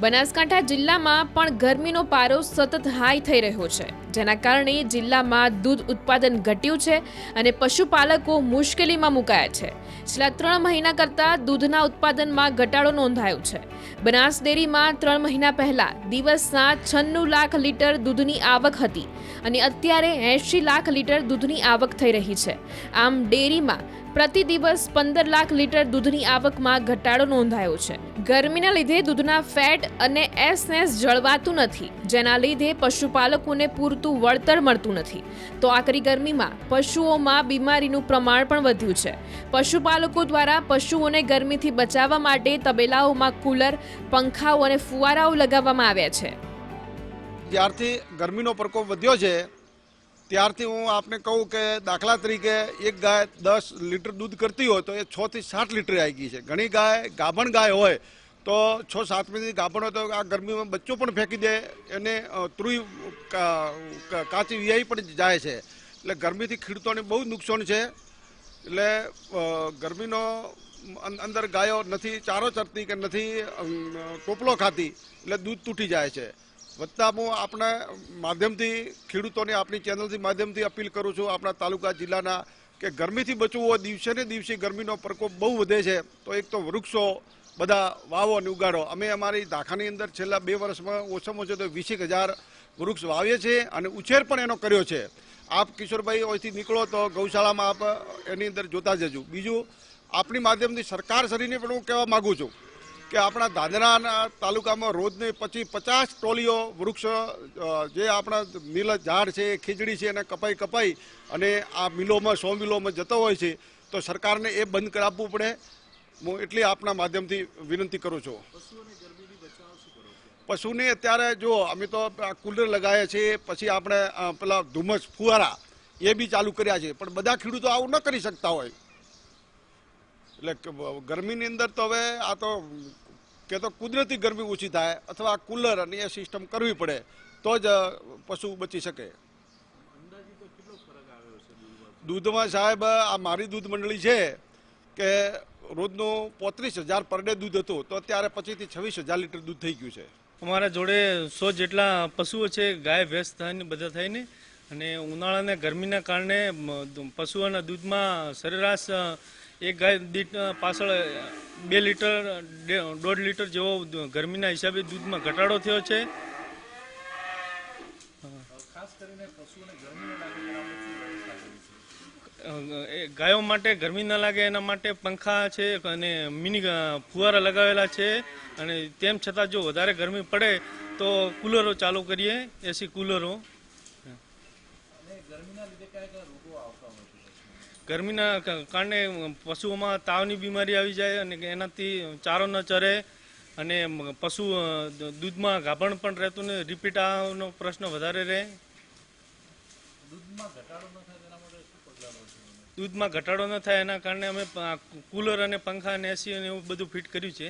બનાસકાંઠા જિલ્લામાં પણ ગરમીનો પારો સતત હાઈ થઈ રહ્યો છે, જેના કારણે જિલ્લામાં દૂધ ઉત્પાદન ઘટ્યું છે અને પશુપાલકો મુશ્કેલીમાં મુકાયા છે. છેલ્લા 3 મહિના કરતાં દૂધના ઉત્પાદનમાં ઘટાડો નોંધાયો છે. બનાસ ડેરીમાં 3 મહિના પહેલા દિવસના 96 લાખ લીટર દૂધની આવક હતી અને અત્યારે 80 લાખ લીટર દૂધની આવક થઈ રહી છે. આમ ડેરીમાં પ્રતિ દિવસ 15 લાખ લીટર દૂધની આવકમાં ઘટાડો નોંધાયો છે. ગરમીના લીધે દૂધના ફેટ અને એસનેસ જળવાતું નથી, જેના લીધે પશુપાલકોને પૂરતું વળતર મળતું નથી. તો આકરી ગરમીમાં પશુઓમાં બીમારીનું પ્રમાણ પણ વધ્યું છે. પશુપાલકો દ્વારા પશુઓને ગરમીથી બચાવવા માટે તબેલાઓમાં કુલર, પંખાઓ અને ફુવારાઓ લગાવવામાં આવ્યા છે. જ્યારથી ગરમીનો પ્રકોપ વધ્યો છે ત્યારથી હું આપને કહું કે દાખલા તરીકે એક ગાય 10 લીટર દૂધ કરતી હોય તો એ 6 થી 7 લીટર આવી ગઈ છે. ઘણી ગાય ગાભણ ગાય હોય તો 6-7 મહિનાની ગાભણ હોય તો આ ગરમીમાં બચ્ચો પણ ફેંકી દે, એને ત્રુઈ કાચી વિયાઈ પણ જાય છે. એટલે ગરમીથી ખેડૂતોને બહુ નુકસાન છે. એટલે ગરમીનો અંદર ગાયો નથી ચારો ચરતી કે નથી ટોપલો ખાતી, એટલે દૂધ તૂટી જાય છે. વત્તા હું આપણા માધ્યમથી ખેડૂતોને આપણી ચેનલથી માધ્યમથી અપીલ કરું છું આપણા તાલુકા જિલ્લાના કે ગરમીથી બચવું હોય, દિવસે ને દિવસે ગરમીનો પ્રકોપ બહુ વધે છે તો એક તો વૃક્ષો બધા વાવો અને ઉગાડો. અમે અમારી દાખાની અંદર છેલ્લા 2 વર્ષમાં ઓછામાં ઓછો તો 20,000 વૃક્ષ વાવીએ છીએ અને ઉછેર પણ એનો કર્યો છે. આપ કિશોરભાઈ અહીંથી નીકળો તો ગૌશાળામાં આપ એની અંદર જોતા જજો. બીજું આપણી માધ્યમથી સરકાર શ્રીને પણ હું કહેવા માગું છું કે આપણા દાદરાના તાલુકામાં રોજને 50 ટોલીઓ વૃક્ષ જે આપણા નીલજ ઝાડ છે, ખીજડી છે એને કપાઈ અને આ મિલોમાં 100 મિલોમાં જતો હોય છે તો સરકારને એ બંધ કરાવવું પડે. હું એટલી આપના માધ્યમથી વિનંતી કરું છું. પશુને અત્યારે જો અમે તો કુલર લગાવ્યા છે, પછી આપણે પેલા ધુમ્મસ ફુવારા એ બી ચાલુ કર્યા છે, પણ બધા ખેડૂતો આવું ન કરી શકતા હોય. એટલે ગરમીની અંદર તો હવે આ તો કે તો કુદરતી ગરમી ઓછી થાય અથવા કુલર અને એ સિસ્ટમ કરવી પડે તો જ પશુ બચી શકે. દૂધમાં સાહેબ આ મારી દૂધ મંડળી છે કે રોજનું 35,000 પર ડે દૂધ હતું તો અત્યારે 25 થી 26,000 લીટર દૂધ થઈ ગયું છે. અમારા જોડે 100 જેટલા પશુઓ છે, ગાય ભેંસ થઈને બધા થઈને, અને ઉનાળાને ગરમીના કારણે પશુઓના દૂધમાં સરેરાશ એક ગાય દીઠ પાછળ 2 લીટર 1.5 લીટર જેવો ગરમીના હિસાબે દૂધમાં ઘટાડો થયો છે. ગાયો માટે ગરમી ન લાગે એના માટે પંખા છે અને મિની ફુવારા લગાવેલા છે, અને તેમ છતાં જો વધારે ગરમી પડે તો કુલરો ચાલુ કરીએ, એસી કુલરો. ગરમીના કારણે પશુઓમાં તાવની બીમારી આવી જાય અને એનાથી ચારો ન ચરે અને પશુ દૂધમાં ગાભણ પણ રહેતું ને રિપીટ આવવાનો પ્રશ્ન વધારે રહે. દૂધમાં ઘટાડો ન થાય એના કારણે અમે કુલર અને પંખા અને એસી અને એવું બધું ફિટ કર્યું છે.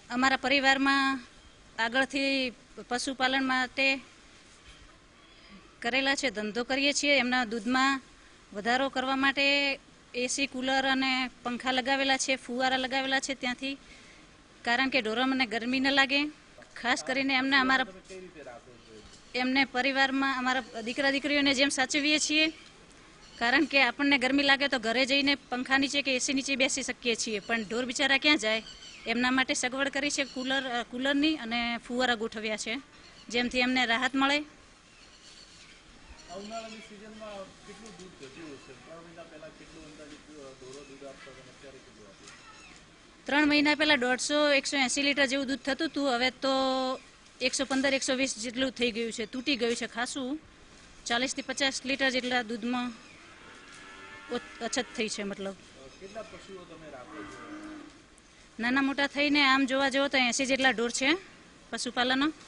અમારા પરિવારમાં આગળથી પશુપાલન માટે કરેલા છે, ધંધો કરીએ છીએ. એમના દૂધમાં વધારો કરવા માટે એસી, કુલર અને પંખા લગાવેલા છે, ફુવારા લગાવેલા છે ત્યાંથી, કારણ કે ઢોરોને ગરમી ન લાગે. ખાસ કરીને એમને પરિવારમાં અમારા દીકરા દીકરીઓને જેમ સાચવીએ છીએ, કારણ કે આપણને ગરમી લાગે તો ઘરે જઈને પંખા નીચે કે એસી નીચે બેસી શકીએ છીએ, પણ ઢોર બિચારા ક્યાં જાય, એમના માટે સગવડ કરી છે કુલરની અને ફુવારા ગોઠવ્યા છે, જેમથી એમને રાહત મળે. 3 મહિના પહેલા 150-180 લીટર જેવું દૂધ થતું હતું, હવે તો 115-120 જેટલું થઈ ગયું છે, તૂટી ગયું છે ખાસું. 40 થી 50 લીટર જેટલા દૂધમાં અછત થઈ છે. મતલબ નાના મોટા થઈને આમ જોવા જવો તો 80 જેટલા ઢોર છે પશુપાલનો.